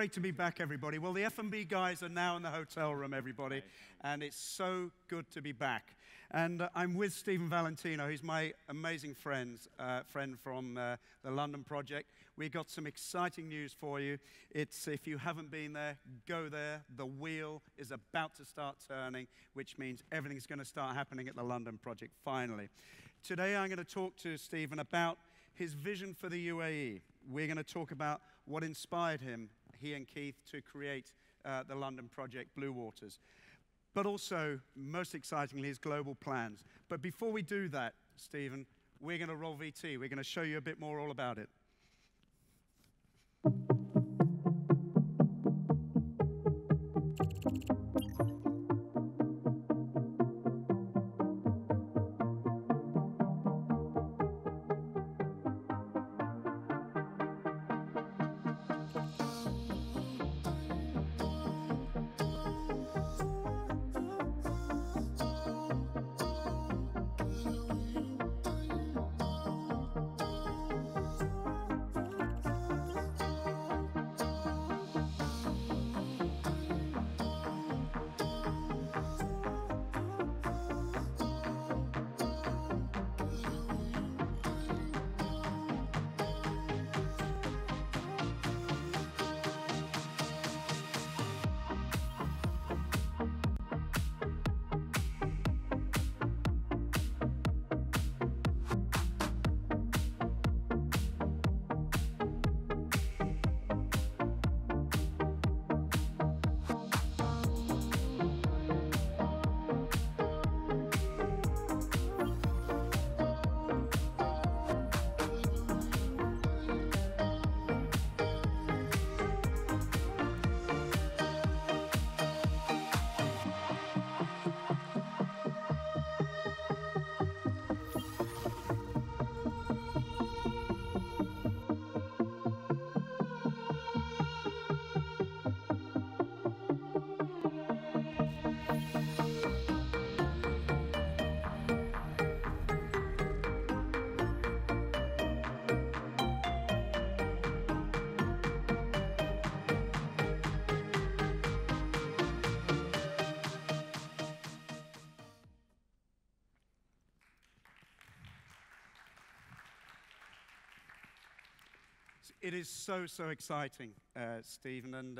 great to be back, everybody. Well, the F&B guys are now in the hotel room, everybody, and it's so good to be back. And I'm with Stephen Valentino. He's my amazing friend from the London project. We got some exciting news for you. It's, if you haven't been there, go there. The wheel is about to start turning, which means everything's going to start happening at the London project, finally. Today, I'm going to talk to Stephen about his vision for the UAE. We're going to talk about what inspired him, he and Keith, to create the London project, Blue Waters. But also, most excitingly, his global plans. But before we do that, Stephen, we're going to roll VT. We're going to show you a bit more all about it. It is so exciting, Stephen, and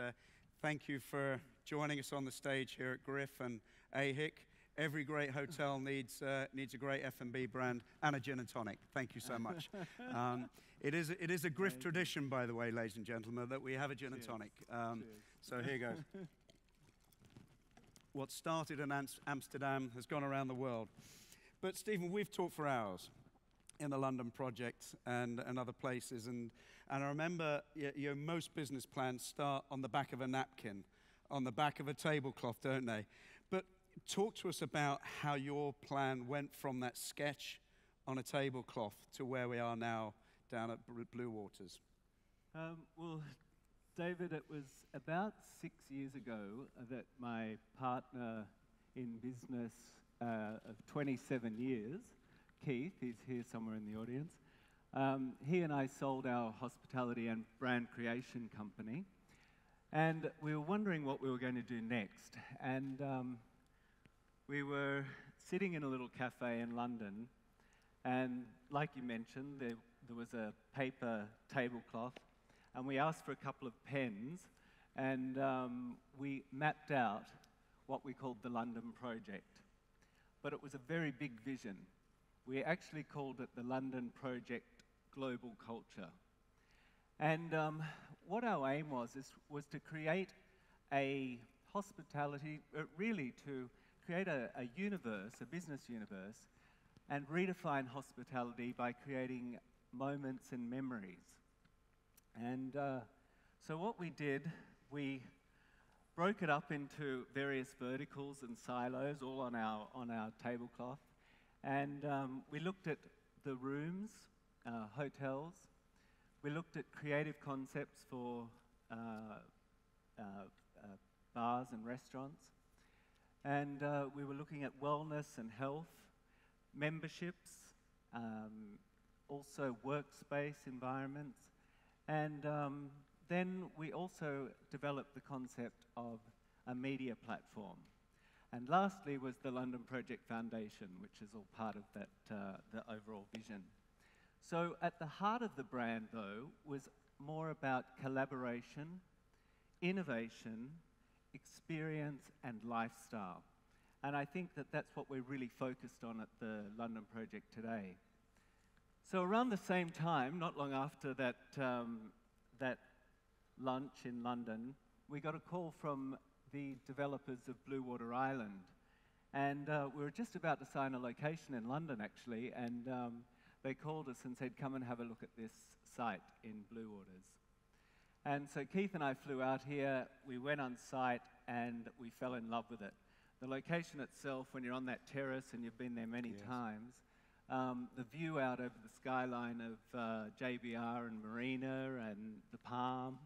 thank you for joining us on the stage here at Griff and AHIC. Every great hotel needs a great F&B brand and a gin and tonic. Thank you so much. It is a Griff tradition, by the way, ladies and gentlemen, that we have a gin and tonic. So here goes. What started in Amsterdam has gone around the world. But Stephen, we've talked for hours in the London project and other places. And I remember most business plans start on the back of a napkin, on the back of a tablecloth, don't they? But talk to us about how your plan went from that sketch on a tablecloth to where we are now down at Blue Waters. Well, David, it was about 6 years ago that my partner in business of 27 years, Keith, he's here somewhere in the audience, he and I sold our hospitality and brand creation company, and we were wondering what we were going to do next. And we were sitting in a little cafe in London, and like you mentioned, there was a paper tablecloth, and we asked for a couple of pens, and we mapped out what we called the London project. But it was a very big vision. We actually called it the London Project Global Culture. And what our aim was to create a hospitality, really to create a universe, a business universe, and redefine hospitality by creating moments and memories. And so what we did, we broke it up into various verticals and silos, all on our tablecloth. And we looked at the rooms, hotels. We looked at creative concepts for bars and restaurants. And we were looking at wellness and health, memberships, also workspace environments, and then we also developed the concept of a media platform. And lastly was the London Project Foundation, which is all part of that, the overall vision. So at the heart of the brand, though, was more about collaboration, innovation, experience, and lifestyle. And I think that that's what we're really focused on at the London Project today. So around the same time, not long after that, that lunch in London, we got a call from the developers of Bluewater Island. And we were just about to sign a location in London, actually, and they called us and said, come and have a look at this site in Bluewaters. And so Keith and I flew out here, we went on site, and we fell in love with it. The location itself, when you're on that terrace, and you've been there many times, the view out over the skyline of JBR and Marina and the Palm,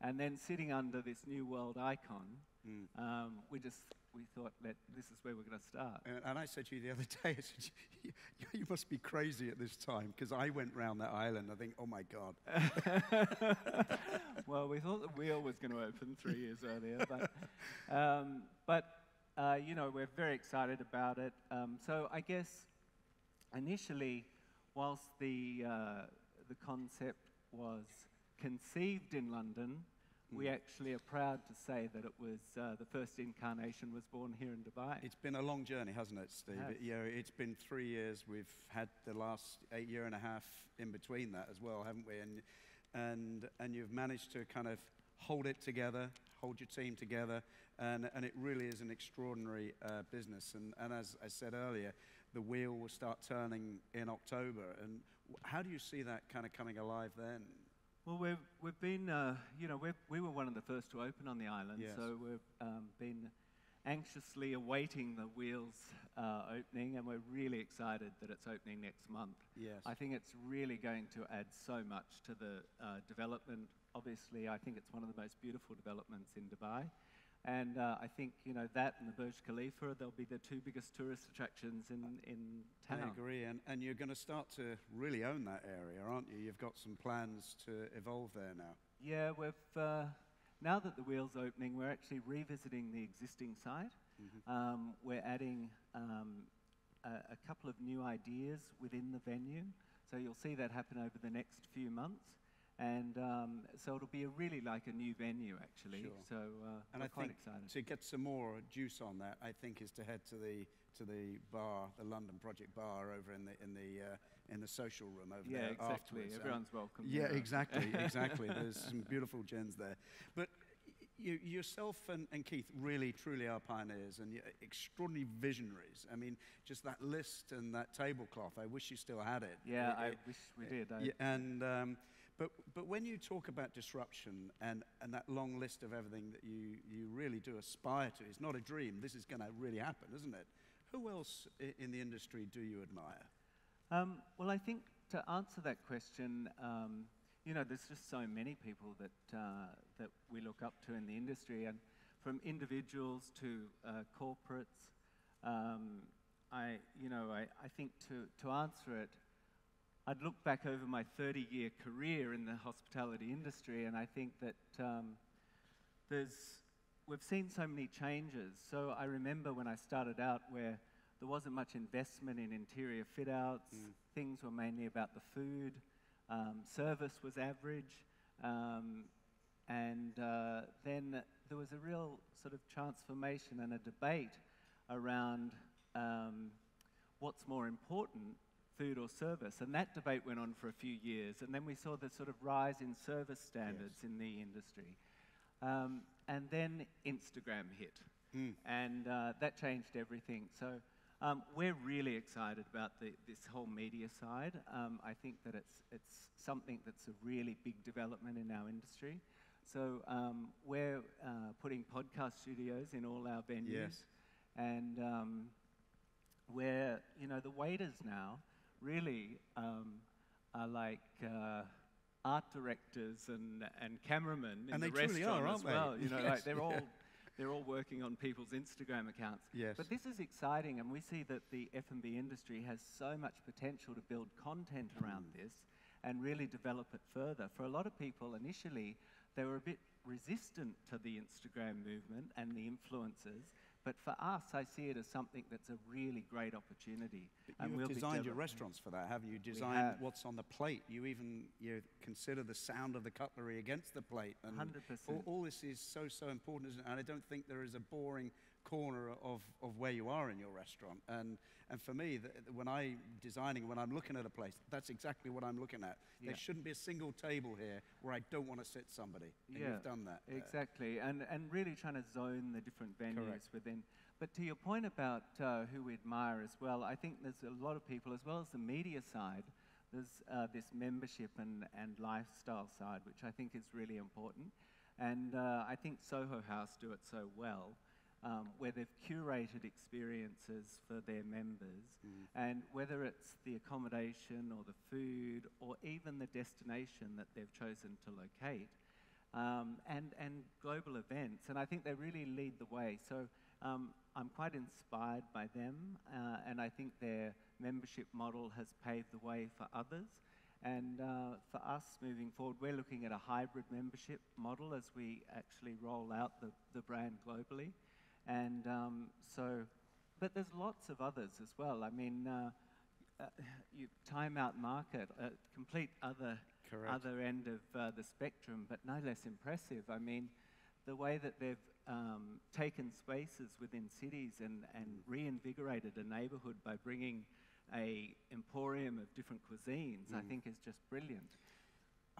and then sitting under this New World icon, we thought that this is where we're going to start. And I said to you the other day, I said, you must be crazy at this time, because I went round that island, I think, oh my God. Well, we thought the wheel was going to open 3 years earlier, but you know, we're very excited about it. So I guess initially, whilst the concept was conceived in London, we actually are proud to say that it was the first incarnation was born here in Dubai. It's been a long journey, hasn't it, Steve? It's been 3 years. We've had the last 8 years and a half in between that as well, haven't we? And you've managed to kind of hold it together, hold your team together, and it really is an extraordinary business. And as I said earlier, the wheel will start turning in October. And how do you see that kind of coming alive then? Well, we've been, you know, we were one of the first to open on the island, so we've been anxiously awaiting the wheels opening, and we're really excited that it's opening next month. Yes. I think it's really going to add so much to the development. Obviously, I think it's one of the most beautiful developments in Dubai. And I think, you know, that and the Burj Khalifa, they'll be the two biggest tourist attractions in town. I agree, and you're going to start to really own that area, aren't you? You've got some plans to evolve there now. Yeah, we've, now that the wheel's opening, we're actually revisiting the existing site. We're adding a couple of new ideas within the venue, so you'll see that happen over the next few months. And so it'll be really like a new venue, actually. Sure. So we're quite excited. To get some more juice on that, I think is to head to the bar, the London Project Bar, over in the social room over there. Yeah, exactly. Afterwards. Everyone's welcome. Yeah, exactly, exactly. There's some beautiful gems there. But yourself and Keith really, truly are pioneers and you're extraordinary visionaries. I mean, just that list and that tablecloth. I wish you still had it. Yeah, I wish we did. But when you talk about disruption and that long list of everything that you really do aspire to, it's not a dream. This is going to really happen, isn't it? Who else in the industry do you admire? Well, I think to answer that question, you know, there's just so many people that we look up to in the industry, and from individuals to corporates. I think to answer it, I'd look back over my 30-year career in the hospitality industry, and I think that we've seen so many changes. So I remember when I started out where there wasn't much investment in interior fit-outs. Things were mainly about the food. Service was average. And then there was a real sort of transformation and a debate around what's more important, food or service. And that debate went on for a few years. And then we saw the sort of rise in service standards in the industry. And then Instagram hit. And that changed everything. So we're really excited about this whole media side. I think that it's something that's a really big development in our industry. So we're putting podcast studios in all our venues. Yes. And where, you know, the waiters now really are like art directors and cameramen in the restaurant as well. You know, like they're all working on people's Instagram accounts. Yes. But this is exciting, and we see that the F&B industry has so much potential to build content around this and really develop it further. For a lot of people, initially, they were a bit resistant to the Instagram movement and the influencers. But for us, I see it as something that's a really great opportunity. But you've designed your restaurants for that, haven't you? Designed what's on the plate. You even consider the sound of the cutlery against the plate. And 100%. all this is so important, isn't it? And I don't think there is a boring corner of where you are in your restaurant. And for me, when I'm looking at a place, that's exactly what I'm looking at. Yeah. There shouldn't be a single table here where I don't want to sit somebody. And you've done that. Exactly. And really trying to zone the different venues within. But to your point about who we admire as well, I think there's a lot of people, as well as the media side, there's this membership and lifestyle side, which I think is really important. And I think Soho House do it so well. Where they've curated experiences for their members, and whether it's the accommodation or the food or even the destination that they've chosen to locate, and global events, and I think they really lead the way. So I'm quite inspired by them, and I think their membership model has paved the way for others. And for us moving forward, we're looking at a hybrid membership model as we actually roll out the brand globally. And but there's lots of others as well. I mean, Time Out Market, a complete other end of the spectrum, but no less impressive. I mean, the way that they've taken spaces within cities and reinvigorated a neighborhood by bringing a emporium of different cuisines, I think is just brilliant.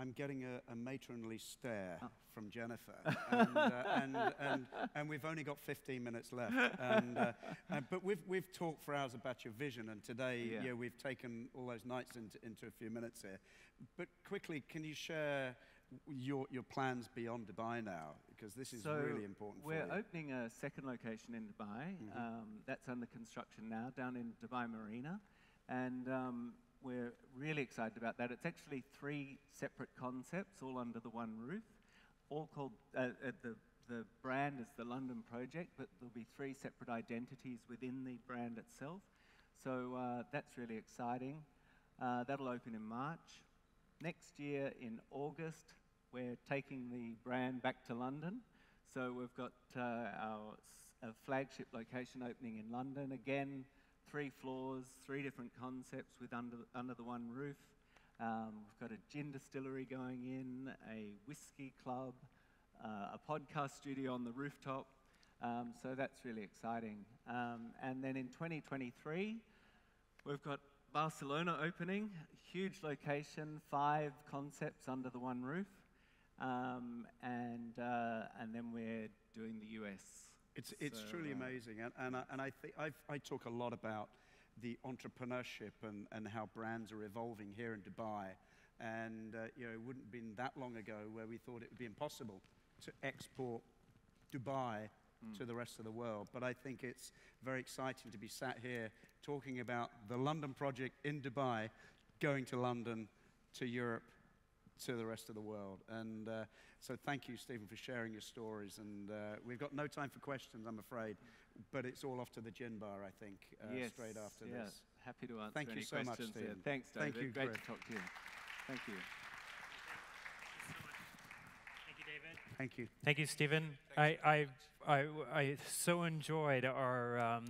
I'm getting a matronly stare from Jennifer, and we've only got 15 minutes left. But we've talked for hours about your vision, and today we've taken all those nights into a few minutes here. But quickly, can you share your plans beyond Dubai now? Because this is really important for you. We're opening a second location in Dubai. That's under construction now, down in Dubai Marina. And we're really excited about that. It's actually 3 separate concepts, all under the one roof, all called, the brand is the London Project, but there'll be 3 separate identities within the brand itself. So that's really exciting. That'll open in March. Next year, in August, we're taking the brand back to London. So we've got our flagship location opening in London. Again, 3 floors, 3 different concepts with under the one roof. We've got a gin distillery going in, a whiskey club, a podcast studio on the rooftop. So that's really exciting. And then in 2023, we've got Barcelona opening, huge location, 5 concepts under the one roof. And then we're doing the US. It's truly amazing, and I think I talk a lot about the entrepreneurship and how brands are evolving here in Dubai, and it wouldn't have been that long ago where we thought it would be impossible to export Dubai to the rest of the world. But I think it's very exciting to be sat here talking about the London project in Dubai, going to London, to Europe, to the rest of the world. And so thank you, Stephen, for sharing your stories. And we've got no time for questions, I'm afraid, but it's all off to the gin bar, I think, straight after this. Happy to answer Thank any you so much, questions. Stephen. Thanks, David. Thank you. Great to talk to you. Thank you. Thank you, David. Thank you. Thank you, Stephen. I so enjoyed our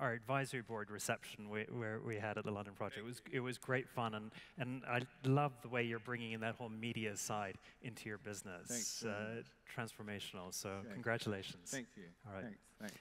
advisory board reception where we had at the London Project. It was great fun, and I love the way you're bringing in that whole media side into your business. Thanks. Transformational. So congratulations. Thank you. All right. Thanks.